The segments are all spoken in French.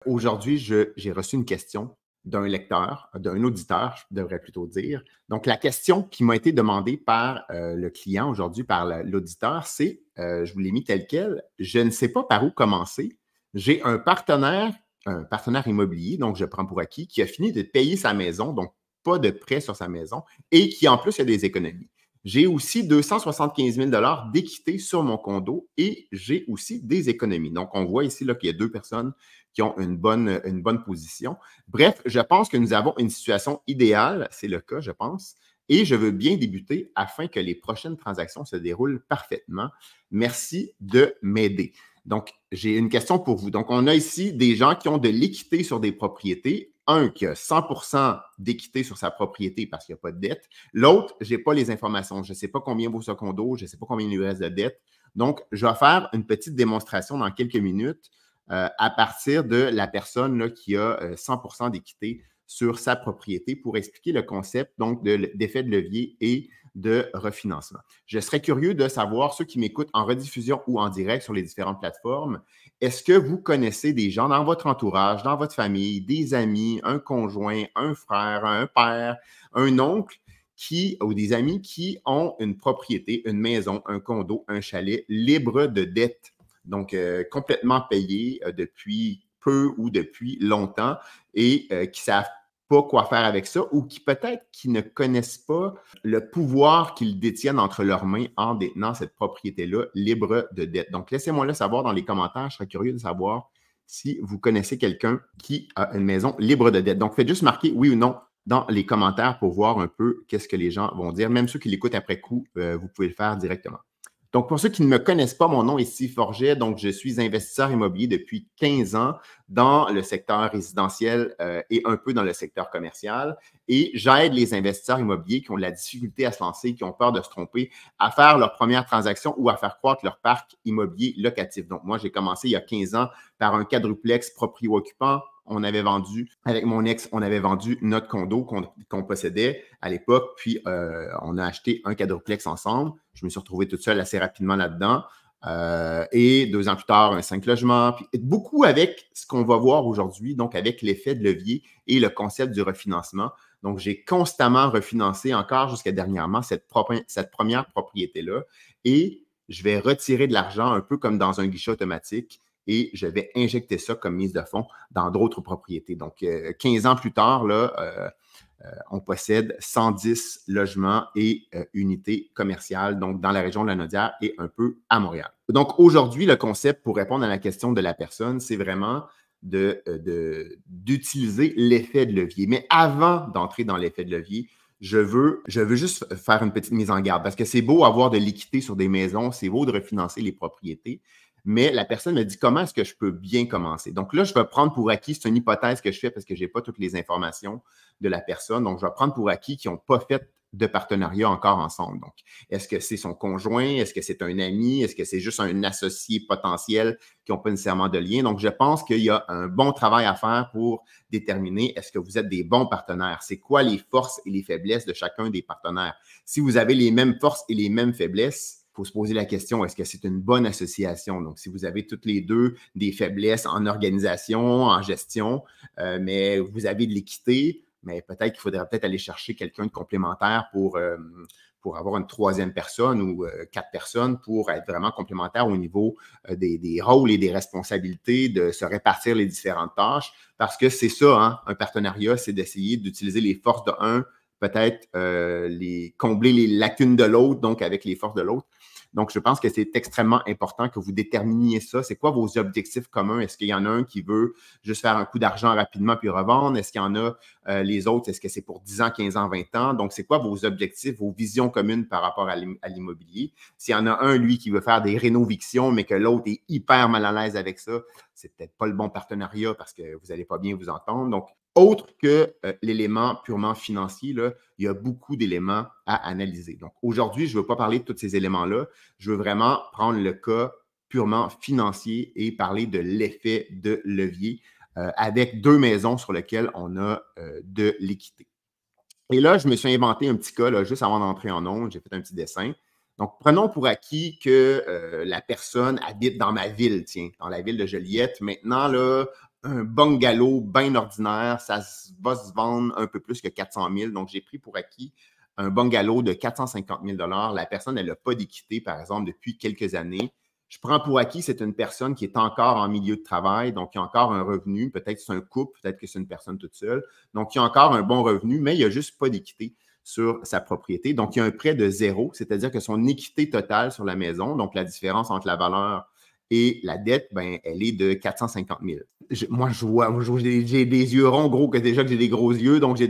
Aujourd'hui, j'ai reçu une question d'un lecteur, d'un auditeur, je devrais plutôt dire. Donc, la question qui m'a été demandée par le client aujourd'hui, par l'auditeur, c'est, je vous l'ai mis tel quel, je ne sais pas par où commencer. J'ai un partenaire immobilier, donc je prends pour acquis, qui a fini de payer sa maison, donc pas de prêt sur sa maison, et qui en plus a des économies. J'ai aussi 275 000 d'équité sur mon condo et j'ai aussi des économies. Donc, on voit ici qu'il y a deux personnes qui ont une bonne position. Bref, je pense que nous avons une situation idéale, c'est le cas, je pense, et je veux bien débuter afin que les prochaines transactions se déroulent parfaitement. Merci de m'aider. Donc, j'ai une question pour vous. Donc, on a ici des gens qui ont de l'équité sur des propriétés. Un qui a 100 d'équité sur sa propriété parce qu'il n'y a pas de dette. L'autre, je n'ai pas les informations. Je ne sais pas combien vaut ce condo, je ne sais pas combien il lui reste de dette. Donc, je vais faire une petite démonstration dans quelques minutes à partir de la personne là, qui a 100 d'équité sur sa propriété pour expliquer le concept donc d'effet de levier et de refinancement. Je serais curieux de savoir, ceux qui m'écoutent en rediffusion ou en direct sur les différentes plateformes, est-ce que vous connaissez des gens dans votre entourage, dans votre famille, des amis, un conjoint, un frère, un père, un oncle ou des amis qui ont une propriété, une maison, un condo, un chalet libre de dette, donc complètement payé depuis peu ou depuis longtemps et qui ne savent pas quoi faire avec ça ou qui peut-être qui ne connaissent pas le pouvoir qu'ils détiennent entre leurs mains en détenant cette propriété-là libre de dette. Donc, laissez-moi le savoir dans les commentaires. Je serais curieux de savoir si vous connaissez quelqu'un qui a une maison libre de dette. Donc, faites juste marquer oui ou non dans les commentaires pour voir un peu qu'est-ce que les gens vont dire. Même ceux qui l'écoutent après coup, vous pouvez le faire directement. Donc, pour ceux qui ne me connaissent pas, mon nom est Steve Forget. Donc, je suis investisseur immobilier depuis 15 ans dans le secteur résidentiel et un peu dans le secteur commercial. Et j'aide les investisseurs immobiliers qui ont de la difficulté à se lancer, qui ont peur de se tromper, à faire leur première transaction ou à faire croître leur parc immobilier locatif. Donc, moi, j'ai commencé il y a 15 ans par un quadruplex proprio-occupant. On avait vendu, avec mon ex, on avait vendu notre condo qu'on possédait à l'époque, puis on a acheté un quadruplex ensemble. Je me suis retrouvé toute seule assez rapidement là-dedans. Et 2 ans plus tard, un 5 logements. Puis beaucoup avec ce qu'on va voir aujourd'hui, donc avec l'effet de levier et le concept du refinancement. Donc, j'ai constamment refinancé encore jusqu'à dernièrement cette première propriété-là et je vais retirer de l'argent un peu comme dans un guichet automatique et je vais injecter ça comme mise de fonds dans d'autres propriétés. Donc, 15 ans plus tard, là, on possède 110 logements et unités commerciales, donc dans la région de Lanaudière et un peu à Montréal. Donc, aujourd'hui, le concept pour répondre à la question de la personne, c'est vraiment d'utiliser l'effet de levier. Mais avant d'entrer dans l'effet de levier, je veux juste faire une petite mise en garde parce que c'est beau avoir de l'équité sur des maisons, c'est beau de refinancer les propriétés, mais la personne me dit comment est-ce que je peux bien commencer. Donc là, je vais prendre pour acquis, c'est une hypothèse que je fais parce que je n'ai pas toutes les informations de la personne. Donc, je vais prendre pour acquis qu'ils n'ont pas fait de partenariat encore ensemble. Donc, est-ce que c'est son conjoint? Est-ce que c'est un ami? Est-ce que c'est juste un associé potentiel qui n'ont pas nécessairement de lien? Donc, je pense qu'il y a un bon travail à faire pour déterminer est-ce que vous êtes des bons partenaires? C'est quoi les forces et les faiblesses de chacun des partenaires? Si vous avez les mêmes forces et les mêmes faiblesses, il faut se poser la question, est-ce que c'est une bonne association? Donc, si vous avez toutes les deux des faiblesses en organisation, en gestion, mais vous avez de l'équité, mais peut-être qu'il faudrait peut-être aller chercher quelqu'un de complémentaire pour avoir une troisième personne ou 4 personnes pour être vraiment complémentaire au niveau des rôles et des responsabilités, de se répartir les différentes tâches. Parce que c'est ça, hein, un partenariat, c'est d'essayer d'utiliser les forces de un, peut-être combler les lacunes de l'autre, donc avec les forces de l'autre. Donc, je pense que c'est extrêmement important que vous déterminiez ça. C'est quoi vos objectifs communs? Est-ce qu'il y en a un qui veut juste faire un coup d'argent rapidement puis revendre? Est-ce qu'il y en a les autres? Est-ce que c'est pour 10 ans, 15 ans, 20 ans? Donc, c'est quoi vos objectifs, vos visions communes par rapport à l'immobilier? S'il y en a un, lui, qui veut faire des rénovictions, mais que l'autre est hyper mal à l'aise avec ça, c'est peut-être pas le bon partenariat parce que vous n'allez pas bien vous entendre. Donc, autre que l'élément purement financier, là, il y a beaucoup d'éléments à analyser. Donc, aujourd'hui, je ne veux pas parler de tous ces éléments-là. Je veux vraiment prendre le cas purement financier et parler de l'effet de levier avec 2 maisons sur lesquelles on a de l'équité. Et là, je me suis inventé un petit cas, là, juste avant d'entrer en ondes, j'ai fait un petit dessin. Donc, prenons pour acquis que la personne habite dans ma ville, tiens, dans la ville de Joliette. Maintenant, là, un bungalow bien ordinaire, va se vendre un peu plus que 400 000. Donc, j'ai pris pour acquis un bungalow de 450 000 $. La personne, elle n'a pas d'équité, par exemple, depuis quelques années. Je prends pour acquis, c'est une personne qui est encore en milieu de travail, donc il y a encore un revenu. Peut-être que c'est un couple, peut-être que c'est une personne toute seule. Donc, il y a encore un bon revenu, mais il n'y a juste pas d'équité sur sa propriété. Donc, il y a un prêt de zéro, c'est-à-dire que son équité totale sur la maison, donc la différence entre la valeur et la dette, ben, elle est de 450 000. Moi, j'ai des yeux ronds, gros, que déjà que j'ai des gros yeux, donc je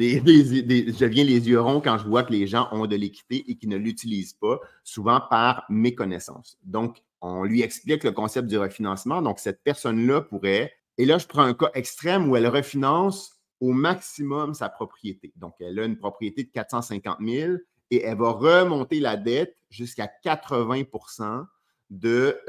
viens les yeux ronds quand je vois que les gens ont de l'équité et qu'ils ne l'utilisent pas, souvent par méconnaissance. Donc, on lui explique le concept du refinancement. Donc, cette personne-là pourrait, et là, je prends un cas extrême où elle refinance au maximum sa propriété. Donc, elle a une propriété de 450 000 et elle va remonter la dette jusqu'à 80 de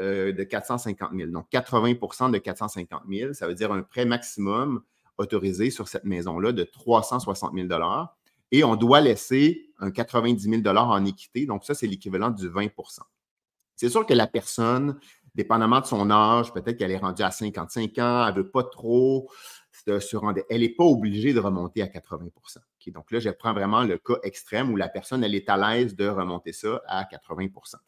450 000. Donc, 80 de 450 000, ça veut dire un prêt maximum autorisé sur cette maison-là de 360 000 $. Et on doit laisser un 90 000 $ en équité. Donc, ça, c'est l'équivalent du 20 %. C'est sûr que la personne, dépendamment de son âge, peut-être qu'elle est rendue à 55 ans, elle ne veut pas trop se rendre. Elle n'est pas obligée de remonter à 80 %. Okay? Donc là, je prends vraiment le cas extrême où la personne, elle est à l'aise de remonter ça à 80 %.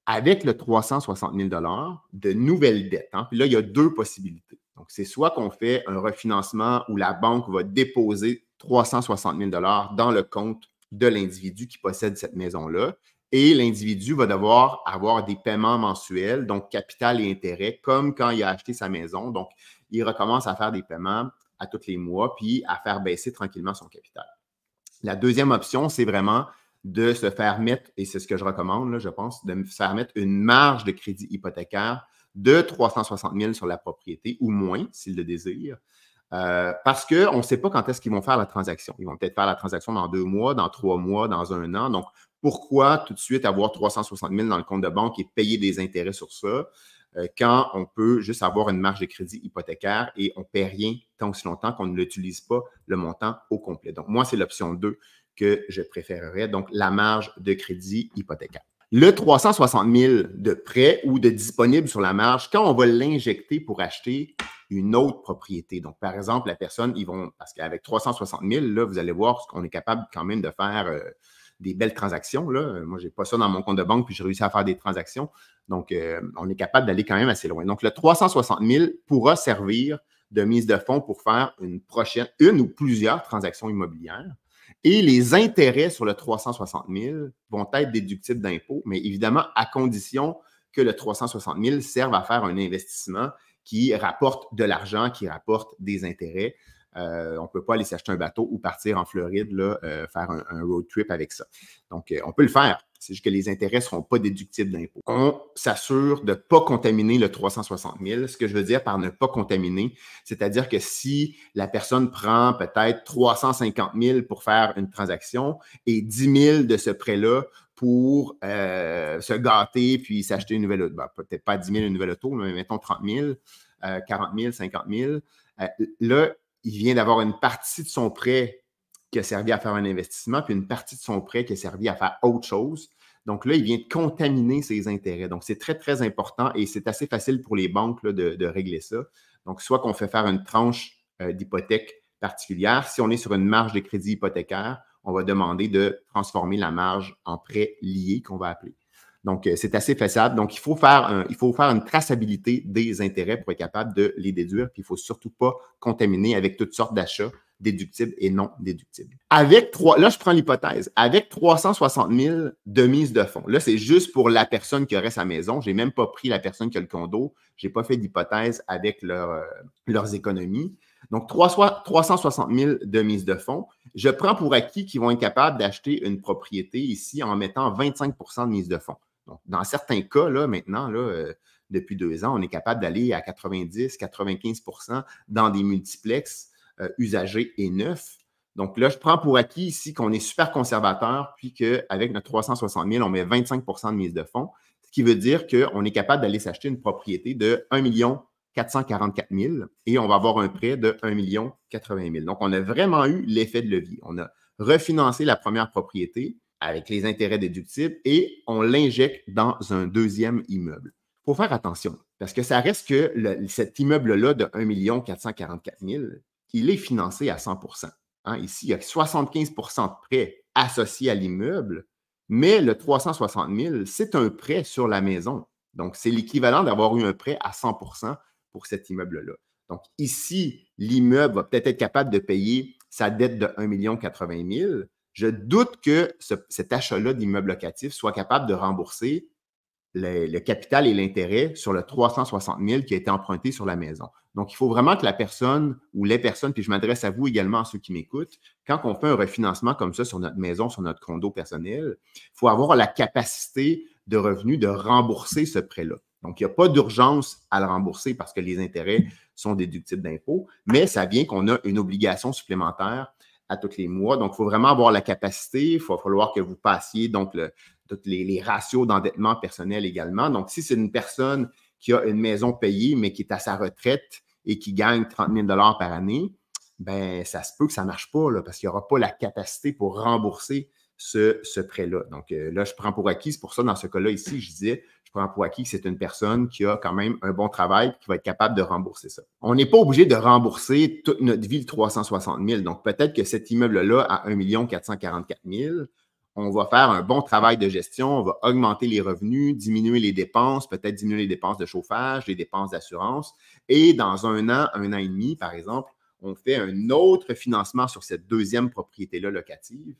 Avec le 360 000 $ de nouvelles dettes, hein, puis là, il y a deux possibilités. Donc, c'est soit qu'on fait un refinancement où la banque va déposer 360 000 $ dans le compte de l'individu qui possède cette maison-là, et l'individu va devoir avoir des paiements mensuels, donc capital et intérêt, comme quand il a acheté sa maison. Donc, il recommence à faire des paiements à tous les mois, puis à faire baisser tranquillement son capital. La deuxième option, c'est vraiment de se faire mettre, et c'est ce que je recommande, là, je pense, de se faire mettre une marge de crédit hypothécaire de 360 000 sur la propriété ou moins, s'il le désire, parce qu'on ne sait pas quand est-ce qu'ils vont faire la transaction. Ils vont peut-être faire la transaction dans 2 mois, dans 3 mois, dans 1 an. Donc, pourquoi tout de suite avoir 360 000 dans le compte de banque et payer des intérêts sur ça quand on peut juste avoir une marge de crédit hypothécaire et on ne paie rien tant aussi longtemps qu'on ne l'utilise pas le montant au complet. Donc, moi, c'est l'option 2 que je préférerais, donc la marge de crédit hypothécaire. Le 360 000 de prêt ou de disponible sur la marge, quand on va l'injecter pour acheter une autre propriété. Donc, par exemple, la personne, parce qu'avec 360 000, là, vous allez voir qu'on est capable quand même de faire des belles transactions. Là. Moi, je n'ai pas ça dans mon compte de banque, puis j'ai réussi à faire des transactions. Donc, on est capable d'aller quand même assez loin. Donc, le 360 000 pourra servir de mise de fonds pour faire une ou plusieurs transactions immobilières. Et les intérêts sur le 360 000 vont être déductibles d'impôts, mais évidemment, à condition que le 360 000 serve à faire un investissement qui rapporte de l'argent, qui rapporte des intérêts. On ne peut pas aller s'acheter un bateau ou partir en Floride, là, faire un road trip avec ça. Donc, on peut le faire. C'est juste que les intérêts ne seront pas déductibles d'impôts. On s'assure de ne pas contaminer le 360 000. Ce que je veux dire par ne pas contaminer, c'est-à-dire que si la personne prend peut-être 350 000 pour faire une transaction et 10 000 de ce prêt-là pour se gâter puis s'acheter une nouvelle auto, peut-être pas 10 000 une nouvelle auto, mais mettons 30 000, 40 000, 50 000, là, il vient d'avoir une partie de son prêt qui a servi à faire un investissement, puis une partie de son prêt qui a servi à faire autre chose. Donc là, il vient de contaminer ses intérêts. Donc, c'est très, très important et c'est assez facile pour les banques là, de régler ça. Donc, soit qu'on fait faire une tranche d'hypothèque particulière. Si on est sur une marge de crédit hypothécaire, on va demander de transformer la marge en prêt lié qu'on va appeler. Donc, c'est assez faisable. Donc, il faut faire une traçabilité des intérêts pour être capable de les déduire. Puis, il ne faut surtout pas contaminer avec toutes sortes d'achats déductibles et non déductibles. Là, je prends l'hypothèse. Avec 360 000 de mise de fonds, là, c'est juste pour la personne qui aurait sa maison. Je n'ai même pas pris la personne qui a le condo. Je n'ai pas fait d'hypothèse avec leurs économies. Donc, 360 000 de mise de fonds. Je prends pour acquis qu'ils vont être capables d'acheter une propriété ici en mettant 25 % de mise de fonds. Donc, dans certains cas, là, maintenant, là, depuis 2 ans, on est capable d'aller à 90-95 % dans des multiplexes usagés et neufs. Donc là, je prends pour acquis ici qu'on est super conservateur, puis qu'avec notre 360 000, on met 25 % de mise de fonds, ce qui veut dire qu'on est capable d'aller s'acheter une propriété de 1 444 000 et on va avoir un prêt de 1 080 000. Donc, on a vraiment eu l'effet de levier. On a refinancé la première propriété avec les intérêts déductibles et on l'injecte dans un deuxième immeuble. faut faire attention parce que ça reste que cet immeuble-là de 1 444 000, il est financé à 100 hein. Ici, il y a 75 de prêt associé à l'immeuble, mais le 360 000, c'est un prêt sur la maison. Donc, c'est l'équivalent d'avoir eu un prêt à 100 pour cet immeuble-là. Donc, ici, l'immeuble va peut-être être capable de payer sa dette de 1 080 000. Je doute que cet achat-là d'immeuble locatif soit capable de rembourser le capital et l'intérêt sur le 360 000 qui a été emprunté sur la maison. Donc, il faut vraiment que la personne ou les personnes, puis je m'adresse à vous également, à ceux qui m'écoutent, quand on fait un refinancement comme ça sur notre maison, sur notre condo personnel, il faut avoir la capacité de revenu de rembourser ce prêt-là. Donc, il n'y a pas d'urgence à le rembourser parce que les intérêts sont déductibles d'impôts, mais ça vient qu'on a une obligation supplémentaire à tous les mois. Donc, il faut vraiment avoir la capacité. Il va falloir que vous passiez donc tous les ratios d'endettement personnel également. Donc, si c'est une personne qui a une maison payée, mais qui est à sa retraite et qui gagne 30 000 par année, bien, ça se peut que ça ne marche pas là, parce qu'il n'y aura pas la capacité pour rembourser ce prêt-là. Donc, là, je prends pour acquis. C'est pour ça, dans ce cas-là ici, je disais, je prends pour acquis que c'est une personne qui a quand même un bon travail et qui va être capable de rembourser ça. On n'est pas obligé de rembourser toute notre vie de 360 000. Donc, peut-être que cet immeuble-là, à 1 444 000, on va faire un bon travail de gestion, on va augmenter les revenus, diminuer les dépenses, peut-être diminuer les dépenses de chauffage, les dépenses d'assurance. Et dans un an et demi, par exemple, on fait un autre financement sur cette deuxième propriété-là locative.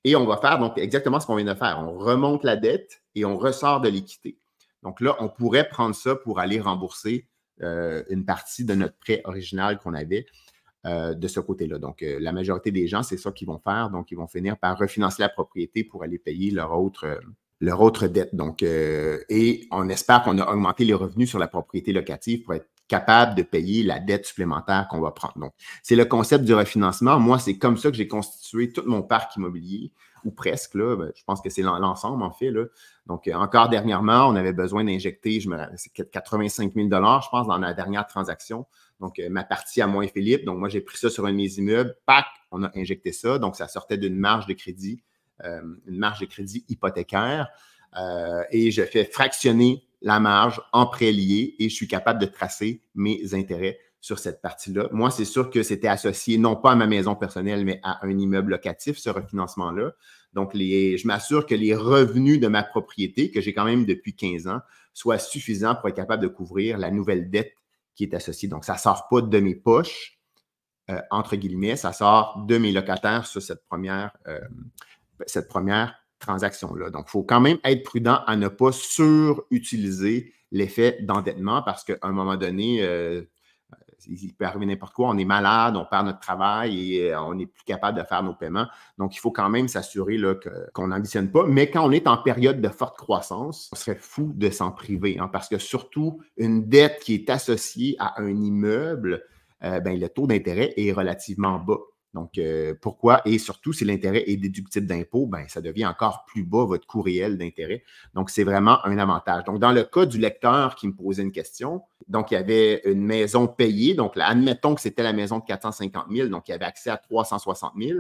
Et on va faire donc exactement ce qu'on vient de faire. On remonte la dette et on ressort de l'équité. Donc là, on pourrait prendre ça pour aller rembourser une partie de notre prêt original qu'on avait de ce côté-là. Donc, la majorité des gens, c'est ça qu'ils vont faire. Donc, ils vont finir par refinancer la propriété pour aller payer leur autre dette. Donc, et on espère qu'on a augmenté les revenus sur la propriété locative pour être capable de payer la dette supplémentaire qu'on va prendre. Donc, c'est le concept du refinancement. Moi, c'est comme ça que j'ai constitué tout mon parc immobilier, ou presque. Là, je pense que c'est l'ensemble, en fait. Là. Donc, encore dernièrement, on avait besoin d'injecter 85 000 je pense, dans la dernière transaction. Donc, ma partie à moi et Philippe. Donc, moi, j'ai pris ça sur un de mes immeubles. Pac, on a injecté ça. Donc, ça sortait d'une marge de crédit, hypothécaire. Et je fais fractionner la marge en prêt lié et je suis capable de tracer mes intérêts sur cette partie-là. Moi, c'est sûr que c'était associé non pas à ma maison personnelle, mais à un immeuble locatif, ce refinancement-là. Donc, je m'assure que les revenus de ma propriété, que j'ai quand même depuis 15 ans, soient suffisants pour être capable de couvrir la nouvelle dette qui est associée. Donc, ça ne sort pas de mes poches, entre guillemets, ça sort de mes locataires sur cette première transaction-là. Donc, il faut quand même être prudent à ne pas surutiliser l'effet d'endettement parce qu'à un moment donné, il peut arriver n'importe quoi, on est malade, on perd notre travail et on n'est plus capable de faire nos paiements. Donc, il faut quand même s'assurer qu'on n'ambitionne pas. Mais quand on est en période de forte croissance, on serait fou de s'en priver parce que surtout, une dette qui est associée à un immeuble, le taux d'intérêt est relativement bas. Donc, pourquoi? Et surtout, si l'intérêt est déductible d'impôt, ça devient encore plus bas votre coût réel d'intérêt. Donc, c'est vraiment un avantage. Donc, dans le cas du lecteur qui me posait une question, donc, il y avait une maison payée. Donc, là, admettons que c'était la maison de 450 000, donc il avait accès à 360 000.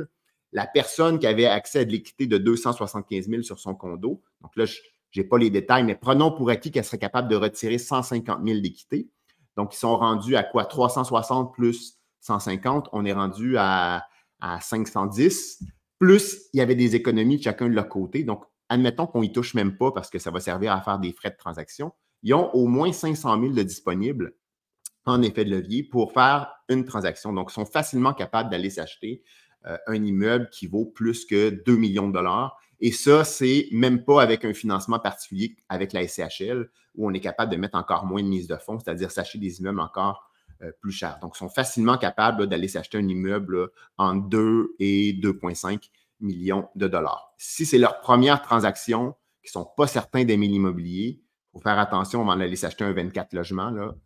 La personne qui avait accès à de l'équité de 275 000 sur son condo, donc là, je n'ai pas les détails, mais prenons pour acquis qu'elle serait capable de retirer 150 000 d'équité. Donc, ils sont rendus à quoi? 360 plus 150, on est rendu à 510. Plus, il y avait des économies de chacun de leur côté. Donc, admettons qu'on n'y touche même pas parce que ça va servir à faire des frais de transaction. Ils ont au moins 500 000 de disponibles en effet de levier pour faire une transaction. Donc, ils sont facilement capables d'aller s'acheter un immeuble qui vaut plus que 2 millions de dollars. Et ça, c'est même pas avec un financement particulier avec la SCHL où on est capable de mettre encore moins de mise de fonds, c'est-à-dire s'acheter des immeubles encore plus chers. Donc, ils sont facilement capables d'aller s'acheter un immeuble entre 2 et 2,5 millions de dollars. Si c'est leur première transaction, qui ne sont pas certains d'aimer l'immobilier, il faut faire attention, on va aller s'acheter un 24 logements. Là.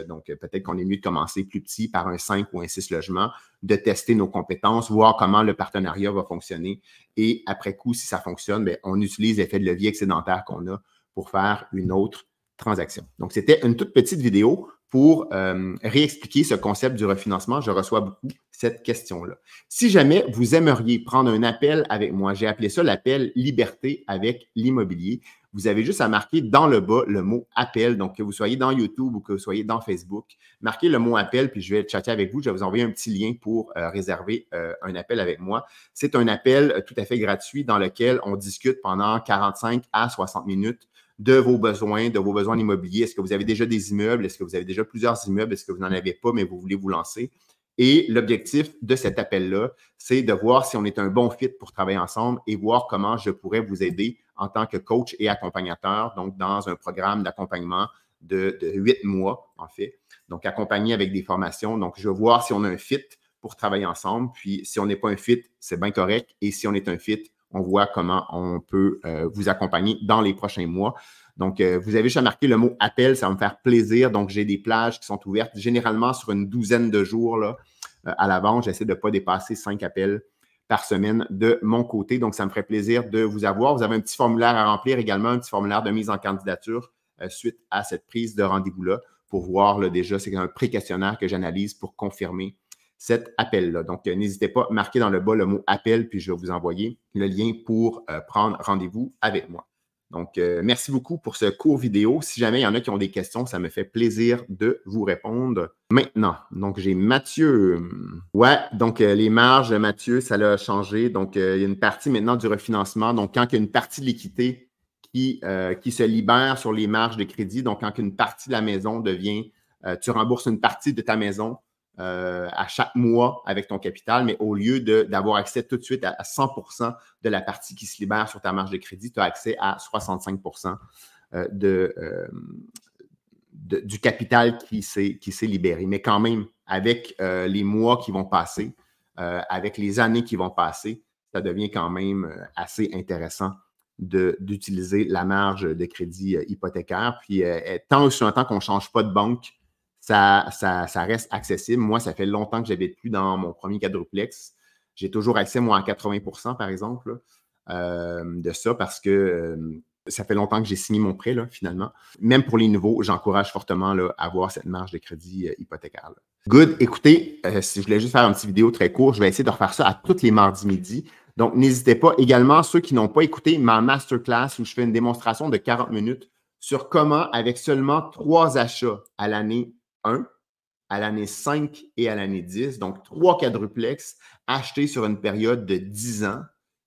Donc, peut-être qu'on est mieux de commencer plus petit par un 5 ou un 6 logements, de tester nos compétences, voir comment le partenariat va fonctionner. Et après coup, si ça fonctionne, on utilise l'effet de levier excédentaire qu'on a pour faire une autre transaction. Donc, c'était une toute petite vidéo pour réexpliquer ce concept du refinancement. Je reçois beaucoup cette question-là. Si jamais vous aimeriez prendre un appel avec moi, j'ai appelé ça l'appel Liberté avec l'immobilier. vous avez juste à marquer dans le bas le mot « appel ». Donc, que vous soyez dans YouTube ou que vous soyez dans Facebook, marquez le mot « appel » puis je vais chatter avec vous. Je vais vous envoyer un petit lien pour réserver un appel avec moi. C'est un appel tout à fait gratuit dans lequel on discute pendant 45 à 60 minutes de vos besoins immobiliers. Est-ce que vous avez déjà des immeubles? Est-ce que vous avez déjà plusieurs immeubles? Est-ce que vous n'en avez pas, mais vous voulez vous lancer? Et l'objectif de cet appel-là, c'est de voir si on est un bon fit pour travailler ensemble et voir comment je pourrais vous aider en tant que coach et accompagnateur, donc dans un programme d'accompagnement de 8 mois, en fait. Donc, accompagné avec des formations. Donc, je vais voir si on a un fit pour travailler ensemble. Puis, si on n'est pas un fit, c'est bien correct. Et si on est un fit, on voit comment on peut vous accompagner dans les prochains mois. Donc, vous avez juste à marquer le mot « appel », ça va me faire plaisir. Donc, j'ai des plages qui sont ouvertes généralement sur une douzaine de jours là, à l'avance. J'essaie de ne pas dépasser 5 appels par semaine de mon côté. Donc, ça me ferait plaisir de vous avoir. Vous avez un petit formulaire à remplir également, un petit formulaire de mise en candidature suite à cette prise de rendez-vous-là pour voir là, déjà, c'est un pré-questionnaire que j'analyse pour confirmer cet appel-là. Donc, n'hésitez pas à marquer dans le bas le mot « appel » puis je vais vous envoyer le lien pour prendre rendez-vous avec moi. Donc, merci beaucoup pour ce court vidéo. Si jamais il y en a qui ont des questions, ça me fait plaisir de vous répondre maintenant. Donc, j'ai Mathieu. Ouais, donc les marges, Mathieu, ça l'a changé. Donc, il y a une partie maintenant du refinancement. Donc, quand il y a une partie de l'équité qui se libère sur les marges de crédit, donc quand une partie de la maison devient, tu rembourses une partie de ta maison à chaque mois avec ton capital, mais au lieu d'avoir accès tout de suite à 100% de la partie qui se libère sur ta marge de crédit, tu as accès à 65% du capital qui s'est libéré. Mais quand même, avec les mois qui vont passer, avec les années qui vont passer, ça devient quand même assez intéressant d'utiliser la marge de crédit hypothécaire. Puis, tant aussi longtemps qu'on ne change pas de banque, ça reste accessible. Moi, ça fait longtemps que je n'habite plus dans mon premier quadruplex. J'ai toujours accès, moi, à 80%, par exemple, de ça parce que ça fait longtemps que j'ai signé mon prêt, là, finalement. Même pour les nouveaux, j'encourage fortement là, à avoir cette marge de crédit hypothécaire. Là. Good. Écoutez, si je voulais juste faire une petite vidéo très courte, je vais essayer de refaire ça à tous les mardis midi. Donc, n'hésitez pas également, ceux qui n'ont pas écouté ma masterclass où je fais une démonstration de 40 minutes sur comment, avec seulement 3 achats à l'année 1, à l'année 5 et à l'année 10, donc 3 quadruplex achetés sur une période de 10 ans,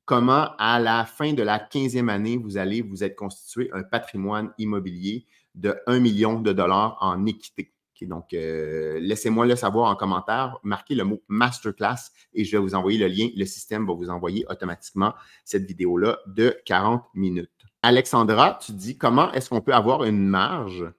comment à la fin de la 15e année, vous allez vous être constitué un patrimoine immobilier de 1 million de dollars en équité. Okay, donc, laissez-moi le savoir en commentaire, marquez le mot masterclass et je vais vous envoyer le lien. Le système va vous envoyer automatiquement cette vidéo-là de 40 minutes. Alexandra, tu dis comment est-ce qu'on peut avoir une marge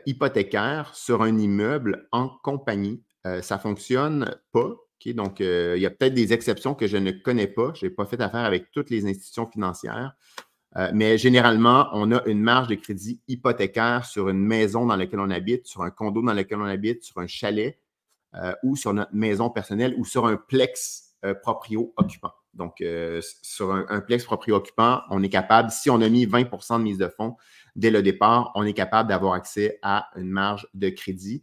hypothécaire sur un immeuble en compagnie? Ça ne fonctionne pas. Okay, donc, il y a peut-être des exceptions que je ne connais pas. Je n'ai pas fait affaire avec toutes les institutions financières. Mais généralement, on a une marge de crédit hypothécaire sur une maison dans laquelle on habite, sur un condo dans lequel on habite, sur un chalet ou sur notre maison personnelle ou sur un plex proprio-occupant. Donc, sur un plex proprio-occupant, on est capable, si on a mis 20% de mise de fonds dès le départ, on est capable d'avoir accès à une marge de crédit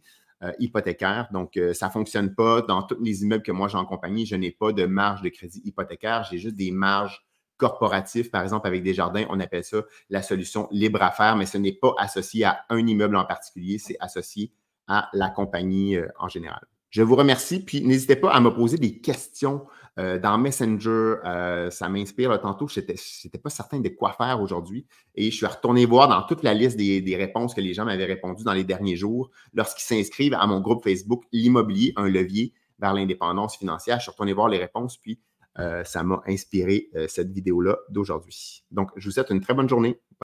hypothécaire. Donc, ça ne fonctionne pas dans tous les immeubles que moi j'ai en compagnie. Je n'ai pas de marge de crédit hypothécaire. J'ai juste des marges corporatifs, par exemple, avec Desjardins, on appelle ça la solution libre à faire, mais ce n'est pas associé à un immeuble en particulier, c'est associé à la compagnie en général. Je vous remercie, puis n'hésitez pas à me poser des questions dans Messenger. Ça m'inspire. Là, tantôt, je n'étais pas certain de quoi faire aujourd'hui et je suis retourné voir dans toute la liste des réponses que les gens m'avaient répondu dans les derniers jours lorsqu'ils s'inscrivent à mon groupe Facebook « L'immobilier, un levier vers l'indépendance financière ». Je suis retourné voir les réponses, puis ça m'a inspiré cette vidéo-là d'aujourd'hui. Donc, je vous souhaite une très bonne journée.